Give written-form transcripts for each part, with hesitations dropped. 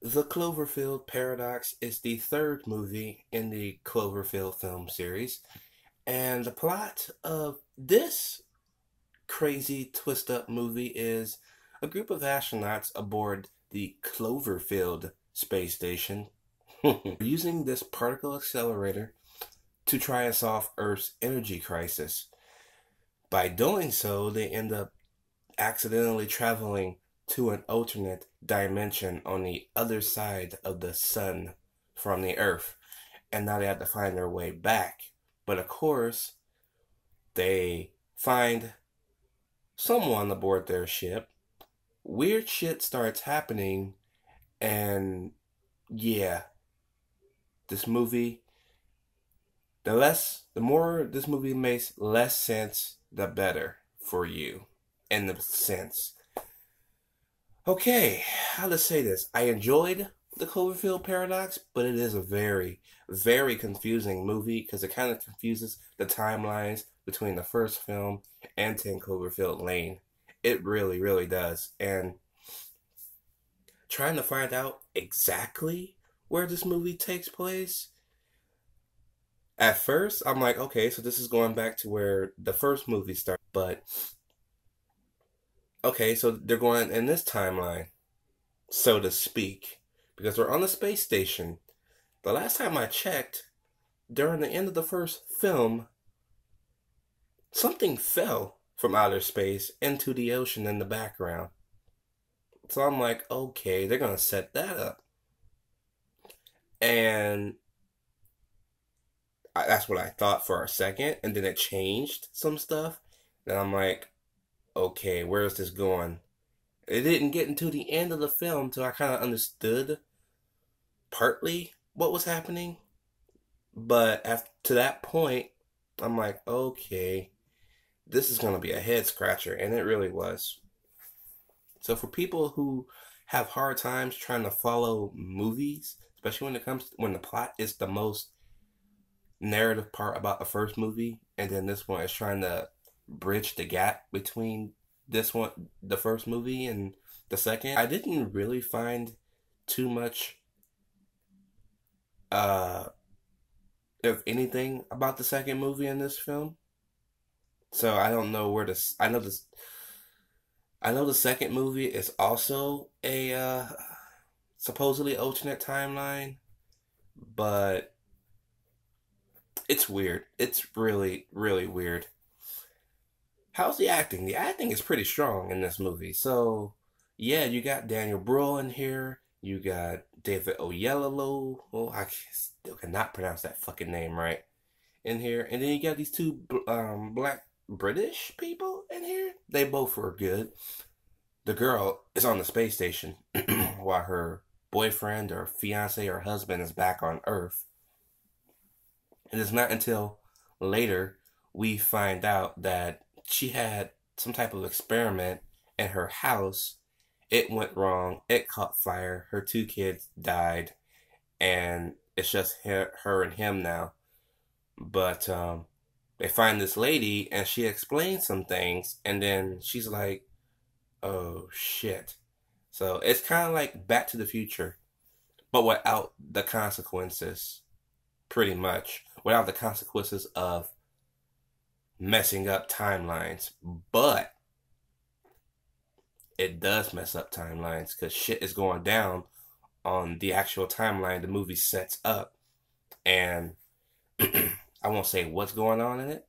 The Cloverfield Paradox is the third movie in the Cloverfield film series, and the plot of this crazy twist up movie is a group of astronauts aboard the Cloverfield space station using this particle accelerator to try and solve Earth's energy crisis. By doing so, they end up accidentally traveling to an alternate dimension on the other side of the sun from the Earth. And now they have to find their way back. But of course, they find someone aboard their ship. Weird shit starts happening. And yeah, this movie, the more this movie makes less sense, the better for you. In the sense. Okay, how to say this? I enjoyed the Cloverfield Paradox, but it is a very, very confusing movie because it kind of confuses the timelines between the first film and 10 Cloverfield Lane. It really, really does. And trying to find out exactly where this movie takes place, at first I'm like, okay, so this is going back to where the first movie started. But okay, so they're going in this timeline, so to speak, because we're on the space station. The last time I checked, during the end of the first film, something fell from outer space into the ocean in the background. So I'm like, okay, they're going to set that up. And that's what I thought for a second, and then it changed some stuff. And I'm like, okay, where is this going? It didn't get into the end of the film till I kind of understood partly what was happening. But after to that point, I'm like, okay, this is going to be a head scratcher. And it really was. So for people who have hard times trying to follow movies, especially when the plot is the most narrative part about the first movie, and then this one is trying to bridge the gap between this one, the first movie, and the second. I didn't really find too much, if anything, about the second movie in this film. So I don't know where this. I know this. I know the second movie is also a supposedly alternate timeline, but it's weird. It's really, really weird. How's the acting? The acting is pretty strong in this movie. So, yeah, you got Daniel Brühl in here. You got David Oyelowo. Oh, I still cannot pronounce that fucking name right. In here. And then you got these two black British people in here. They both were good. The girl is on the space station while her boyfriend or fiance or husband is back on Earth. And it's not until later we find out that she had some type of experiment in her house. It went wrong. It caught fire. Her two kids died. And it's just her and him now. But they find this lady and she explains some things. And then she's like, oh shit. So it's kind of like Back to the Future, but without the consequences. Pretty much. Without the consequences of messing up timelines. But it does mess up timelines because shit is going down on the actual timeline the movie sets up. And I won't say what's going on in it,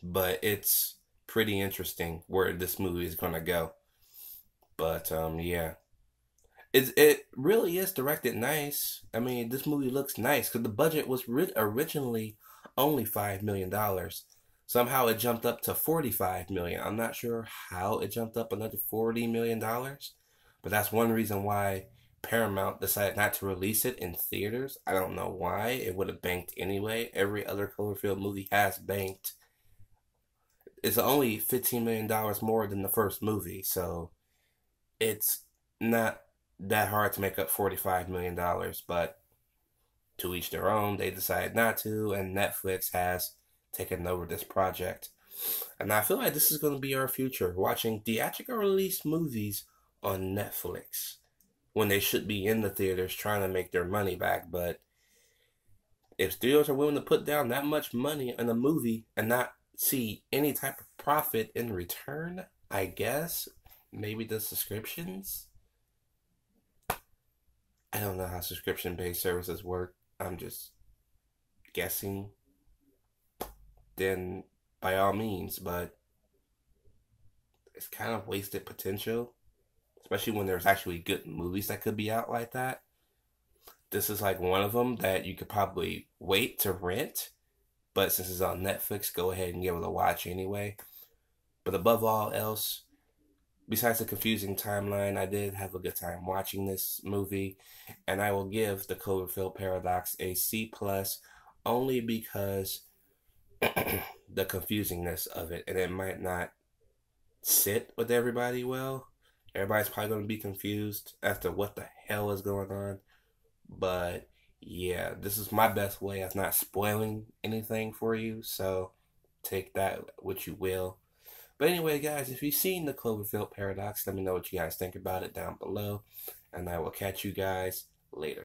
but it's pretty interesting where this movie is going to go. But yeah. It really is directed nice. I mean, this movie looks nice because the budget was originally only $5 million. Somehow it jumped up to $45 million. I'm not sure how it jumped up another $40 million, but that's one reason why Paramount decided not to release it in theaters. I don't know why. It would have banked anyway. Every other Cloverfield movie has banked. It's only $15 million more than the first movie, so it's not that hard to make up $45 million, but to each their own. They decided not to, and Netflix has taken over this project. And I feel like this is going to be our future, watching theatrical release movies on Netflix. when they should be in the theaters trying to make their money back. But if studios are willing to put down that much money on a movie and not see any type of profit in return, I guess maybe the subscriptions. I don't know how subscription-based services work. I'm just guessing. Then by all means, but it's kind of wasted potential, especially when there's actually good movies that could be out like that. This is like one of them that you could probably wait to rent, but since it's on Netflix, go ahead and give it a watch anyway. But above all else, besides the confusing timeline, I did have a good time watching this movie, and I will give the Cloverfield Paradox a C plus, only because the confusingness of it, and it might not sit with everybody well. Everybody's probably going to be confused as to what the hell is going on. But yeah, this is my best way of not spoiling anything for you, so take that what you will. But anyway, guys, if you've seen the Cloverfield Paradox, let me know what you guys think about it down below, and I will catch you guys later.